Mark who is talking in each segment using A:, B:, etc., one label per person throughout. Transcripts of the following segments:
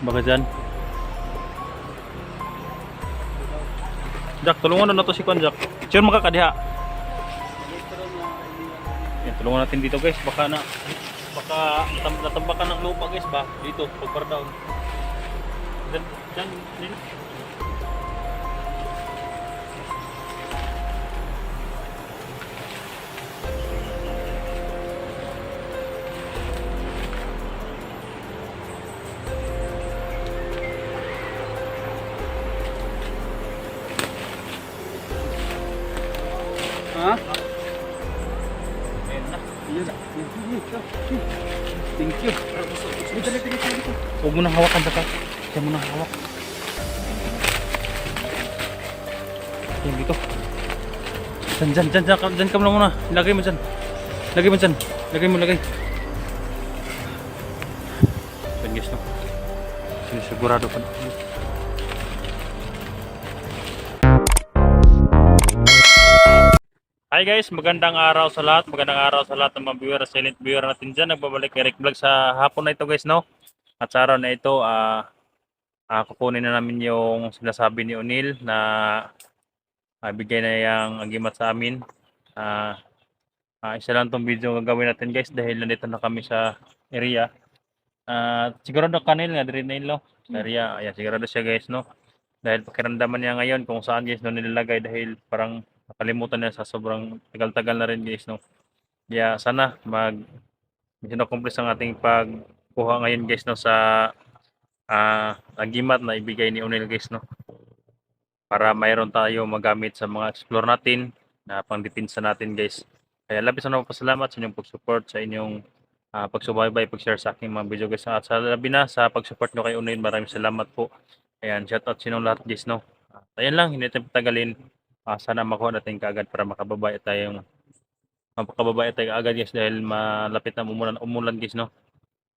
A: Baka dyan. Jack, tulungan na to si Kwan, Jack. Sure makakadiha. Yan, tulungan natin dito guys. Baka natambakan ng lupa guys ba? Dito, pagpar down. Dyan.
B: Ha?
A: Ayan na.
B: Iya na. Thank you. Dito.
A: Huwag mo nang hawakan Jack. Huwag mo nang hawak. Yan dito. Dyan ka muna. Lagay mo dyan. Lagay. Yan guys no. Sinisigurado pa na. Hi guys, magandang araw sa lahat ng mga viewer, silent viewer natin dyan. Nagbabalik Eric Vlog sa hapon na ito guys no. At sa araw na ito, kukunin na namin yung sinasabi ni O'Neil na bigay na yung agimat sa amin. Isa lang itong video gagawin natin guys dahil nandito na kami sa area. Sigurado kanil nga din no. Sa area, ayan, sigurado siya guys no. Dahil pakiramdaman niya ngayon kung saan guys no nilalagay dahil parang nakalimutan niya sa sobrang tagal-tagal na rin guys no. Kaya sana mag-accomplish ang ating pagkuha ngayon guys no sa agimat na ibigay ni O'Neil guys no. Para mayroon tayo magamit sa mga explore natin na pangdepensa natin guys. Kaya labis na pasalamat sa inyong pag-support, sa inyong pagsubaybay, pag-share sa aking mga video guys. At sa labi na sa pag-support nyo kay O'Neil, maraming salamat po. Ayan, shoutout sa inyong lahat guys no. Ayan lang, hindi natin patagalin. Sana makuha natin kaagad para makababay tayo agad guys dahil malapit na umulan guys no.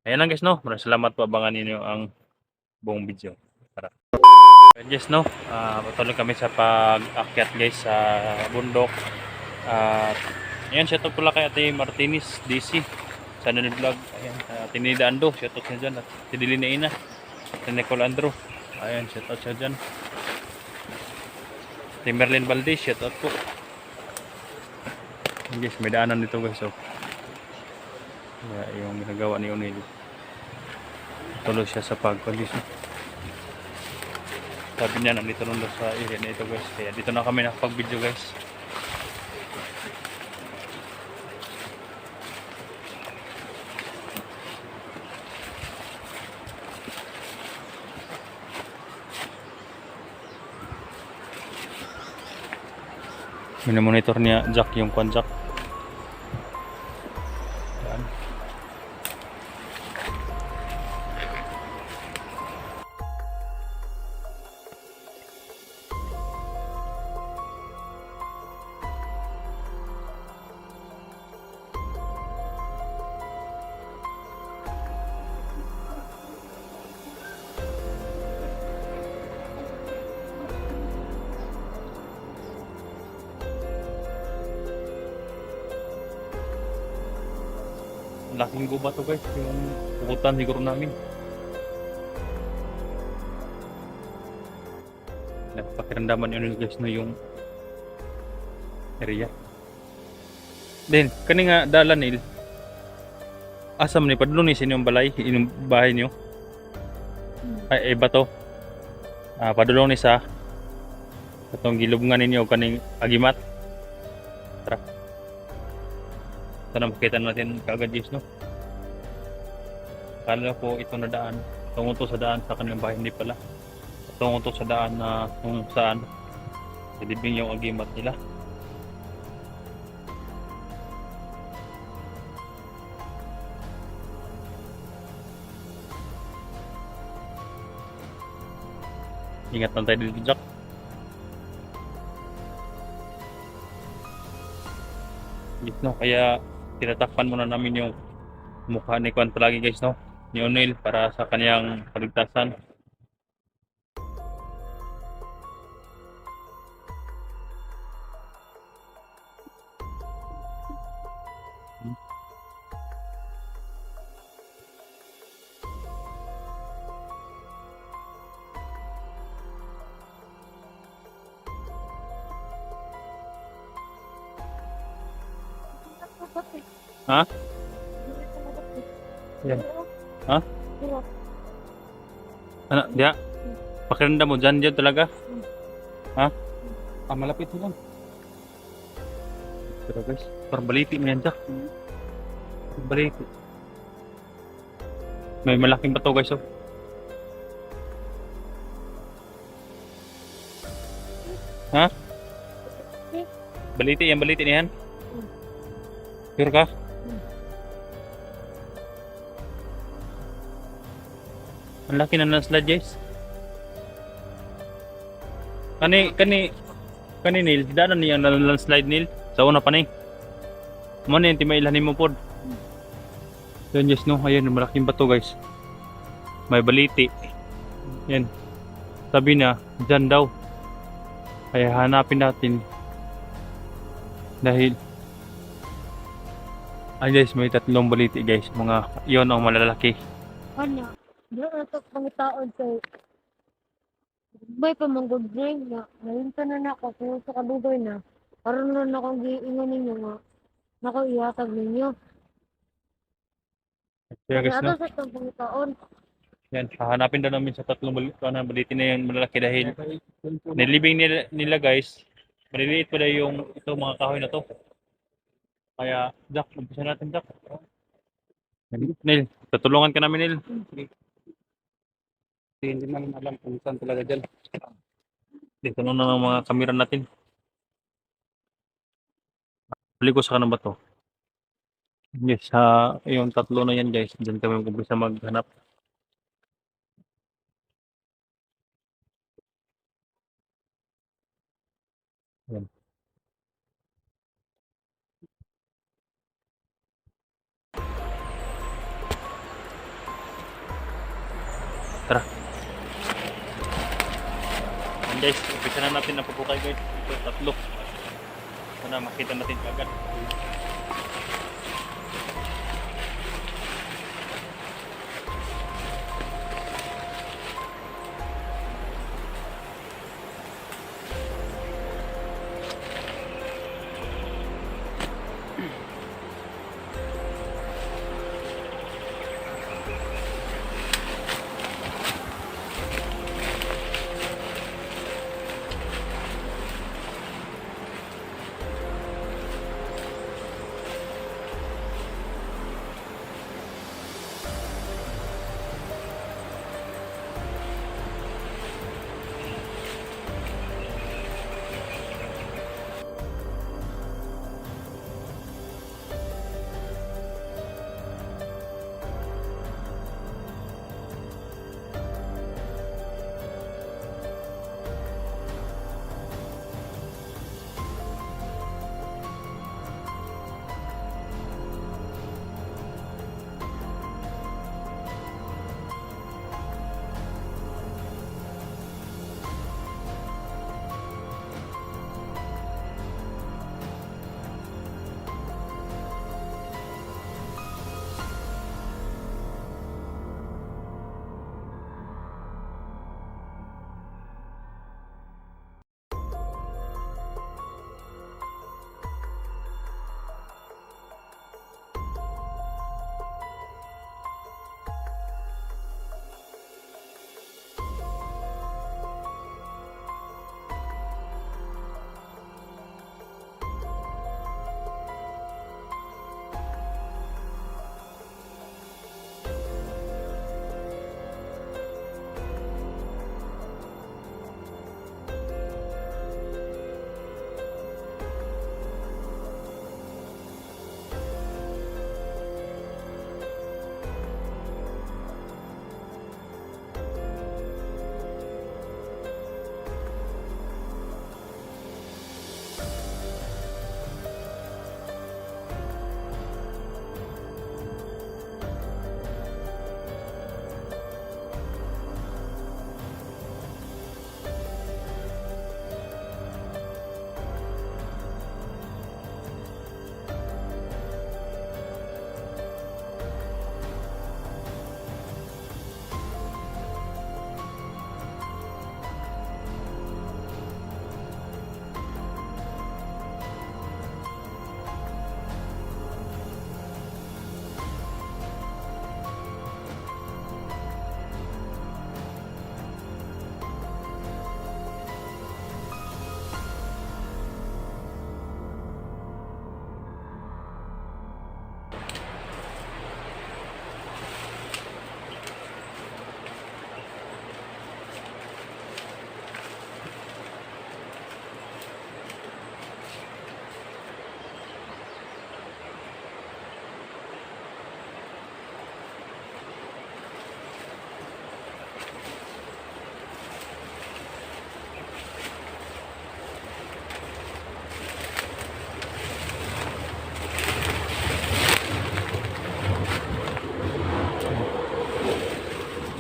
A: Ayan lang guys no. Maraming salamat po, abangan niyo ang buong video. Para guys no, patuloy kami sa pag-akyat guys sa bundok. Ayan, shoutout pala kay Ate Martinez DC sa Nanood Vlog. Ayan, Ate Nida Ando, shoutout siya dyan. At si Dilina Ina, si Nicole Andrew. Ayan, shoutout siya dyan. Si Merlin Valdez, shoutout po. Guys, may daanan dito guys. So, yung ginagawa ni O'Neil. Tuloy siya sa pag-condition. Sabi niya, nandito nun sa area na ito guys. Kaya dito na kami nakapag-video guys. Minomonitor niya Jack yung kwan Jack. Yan. Laking guba to guys, yung pukutan siguro namin. Pakiramdaman yun guys no yung area. Then, kani nga dalan nil. Asam ni padulong ni sinyong balay, inyong bahay niyo. Ay iba to. Padulong ni sa katong gilubngan ninyo kaning agimat. Tara. Sana makita natin kaagad guys no. Kala ko ito na daan. Tungo to sa daan sa kanilang bahay, hindi pala. Tungo to sa daan na kung saan ilibing yung agimat nila. Ingat lang tayo dito Jack. Yes, no, kaya tinatakpan muna namin yung mukha ni Kwan palagi guys no, ni O'Neil para sa kaniyang kaligtasan. Ha? Yan. Ha? Ano, diya? Pakiramdam mo dyan talaga? Ha?
B: Malapit lang.
A: Pero guys, parang baliti mo yan, Jack. Baliti. May malaking bato guys, oh. Ha? Baliti yan, baliti na yan. Sure ka? Ang laki na slide guys. Kani Neil, daanan niya na landslide Neil. Sa una pa ni. Mo na yung timailanin mo pod. Yan guys no, ayan malaking bato guys. May baliti. Yan. Sabi na, dyan daw. Kaya hanapin natin. Dahil ay guys, may tatlong baliti guys. Mga yon ang malalaki.
C: Ano? Doon na ito pangitaon sa may pamanggod rin nga. Ngayon ka na ako kung sa kadugoy na. Karoon na akong giingan ninyo nga. Naku, ihatag ninyo.
A: Kaya guys no.
C: Ato sa itong pangitaon.
A: Yan, hahanapin daw namin sa tatlong baliti na yung malalaki dahil nilibing nila guys. Maliliit pa daw yung ito mga kahoy na to. Kaya, Jack, umpisa natin, Jack. Neil, tutulungan ka namin, Neil.
B: Hindi naman alam kung saan talaga dyan.
A: Dito na ng mga kamera natin. Balik ko sa kanang ba to? Yes, yung tatlo na yan guys. Diyan kami mag-umpisa maghanap. Yan. Tara. Yan guys, umpisa na natin ang pagkukay guys. Ito, tatlo. Sana makita natin agad.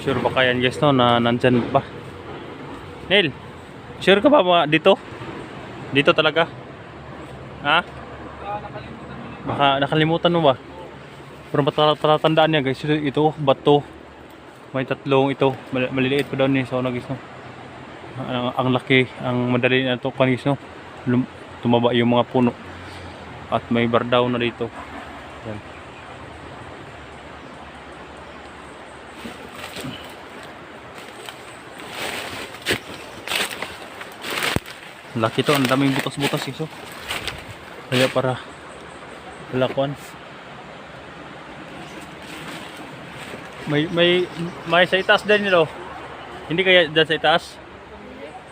A: Sure ba kaya guys no na nandyan ba? Neil, sure ka ba dito? Dito talaga? Ha? Baka nakalimutan mo ba? Pero patatandaan niya guys, ito bato. May tatlong ito, maliliit pa daw ni so guys no. Ang laki, ang madali na ito kanis no. Tumaba yung mga puno. At may bardaw na dito. Yan. Laki to, ang daming butas-butas iso. Kaya para lakuan. May sa itaas din nilo. Hindi kaya dyan sa itaas?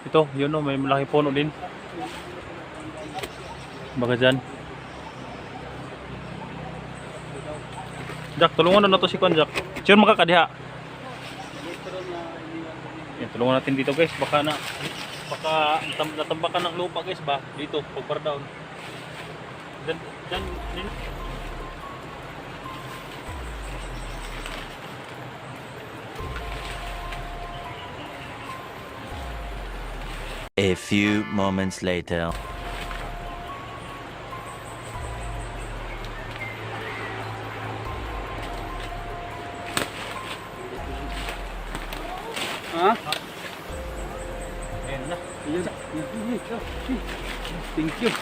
A: Ito, yun o, may malaki puno din. Baka dyan. Jack, tulungan na to si Kwan, Jack. Sure makakadiha. Yan, tulungan natin dito guys. Baka natambakan ng lupa guys ba? Dito, pag down. Dyan.
D: A few moments later.
B: Ha?
A: Ayan na.
B: Thank you.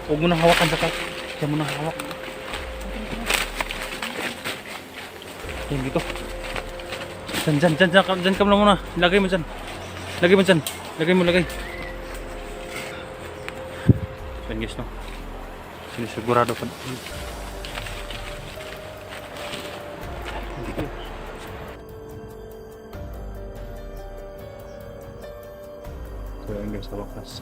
A: Huwag mo nang hawakan, Jack. Diyan mo nang hawak. Yan dito. Dyan ka muna. Lagay mo dyan. Lagay mo. Yan guys no. Sinisigurado pa. So yan guys, sa wakas.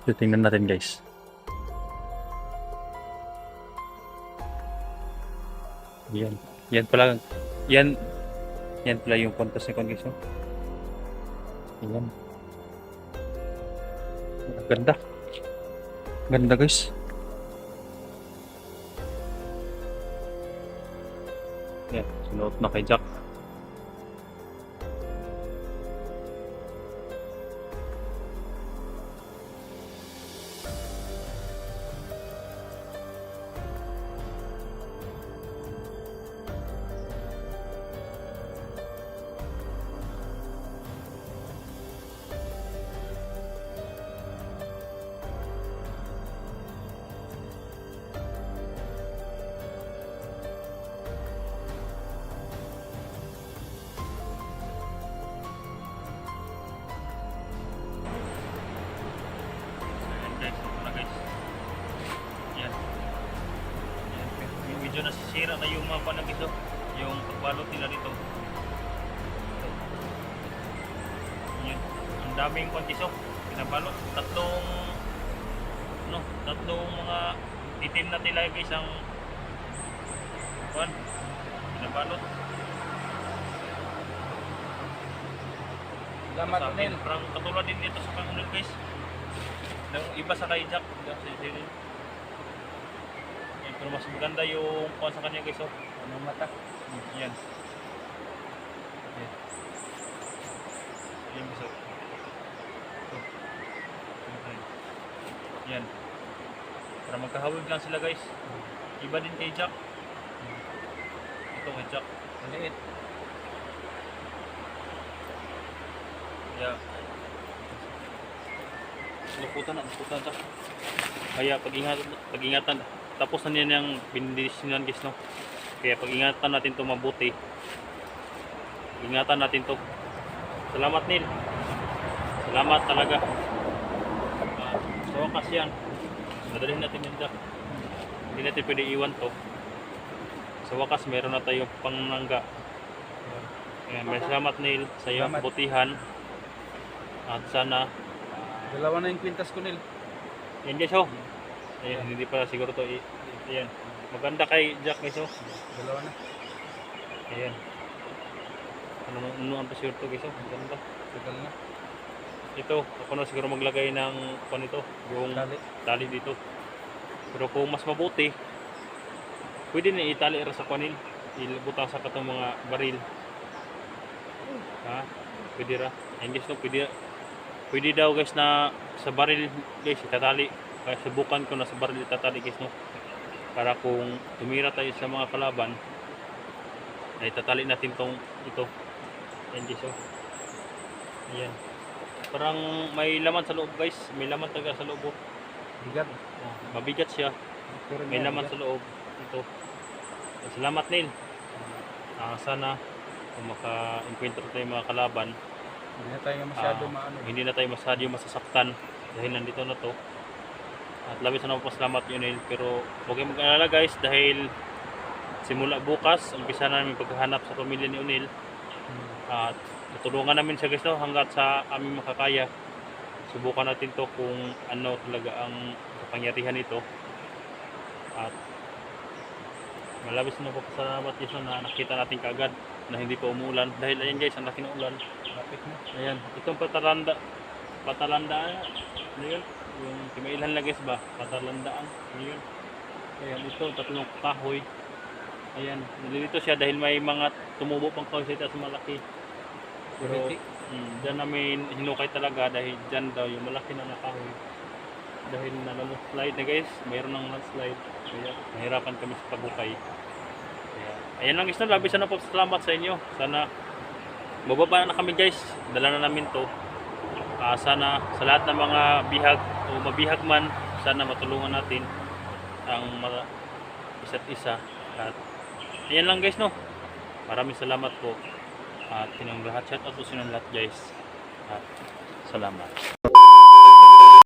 A: So, tingnan natin guys. Yan pala. Yan pala yung kontas ni Kwan guys. Yan. Ganda. Ganda guys. Yan, sinuot na kay Jack. Medyo nasisira na yung mga panag ito, yung pagbalot nila dito. Yan. Ang daming kontiso, pinabalot. Tatlong mga itim na tila guys ang pinabalot.
B: Salamat
A: Sa akin,
B: Nel.
A: parang katulad din dito sa kanunod guys. Iba sa kay Jack. Pero mas maganda yung kuha sa kanya guys.
B: Anong mata?
A: Yan. Yan guys. Yan. Para magkahawig lang sila guys. Iba din kay Jack. Ito kay Jack.
B: Maliit.
A: Kaya naputan ta. Kaya pag-ingatan. Tapos na niyan yung bindisyonan guys, no. Kaya pag-ingatan natin 'to mabuti. Ingatan natin 'to. Salamat Neil. Salamat talaga. So wakas yan. Madalhin natin yun dyan. Hindi natin pwede iwan to. Sa wakas meron na tayong pangnangga. Ayan, may salamat Neil sa iyong
B: Salamat.
A: kabutihan. At sana,
B: Dalawa na yung kwintas ko, Nil.
A: yan guys oh. Ayan, hindi pa siguro to. Ayan. Maganda kay Jack guys oh.
B: Dalawa na.
A: Ayan. Ano ang pasure to guys oh. Maganda.
B: Tagal na.
A: Ito, ako na siguro maglagay ng nito, yung
B: Dali.
A: tali dito. Pero kung mas mabuti, pwede na itali ra sa kanil, ilbutang sa katong mga baril. Ha? Pwede ra. Ayun guys, no, pwede daw guys na sa baril guys itatali. Kaya subukan ko na sa baril itatali guys, no. Para kung tumira tayo sa mga kalaban, ay itatali natin tong ito. Ayun guys, oh. Ayan. Parang may laman sa loob guys, may laman talaga sa loob. Oh.
B: Bigat.
A: Mabigat siya.
B: Pero
A: May
B: nga,
A: laman
B: bigat.
A: sa loob. Ito. Salamat Neil. Sana kung maka-encounter tayo mga kalaban,
B: Hindi na tayo masyado
A: Ah,
B: maano.
A: hindi na tayo masyado masasaktan dahil nandito na to. At labis na pasalamat yun Neil. Pero huwag kayong mag-alala guys dahil simula bukas, umpisa na namin paghahanap sa pamilya ni Unil. At tutulungan namin siya guys, no, hanggat sa aming makakaya. Subukan natin to kung ano talaga ang kapangyarihan nito. At malabis na pasalamat guys, no, na nakita natin kaagad na hindi pa umuulan. Dahil ayan guys, ang laki ng ulan.
B: Lapit na.
A: Ayan, itong patalandaan, ano yun? Yung timailan lang guys ba? Patalandaan, ano yun? Ayan, ito, tatlong kahoy. Ayan, nalilito siya dahil may mga tumubo pang kahoy sa itaas malaki. Pero,
B: Puriti.
A: dyan namin hinukay talaga dahil dyan daw yung malaki na nakahoy. Dahil na-landslide na guys, mayroon ng landslide. Kaya, nahirapan kami sa paghukay. Kaya, ayan lang guys, no, labis na po salamat sa inyo. Sana, bababa na kami guys, dala na namin to. Sana sa lahat ng mga bihag o mabihag man, sana matulungan natin ang isa't isa. At ayan lang guys, no. Maraming salamat po. At silang lahat, shout out po silang lahat guys. At salamat.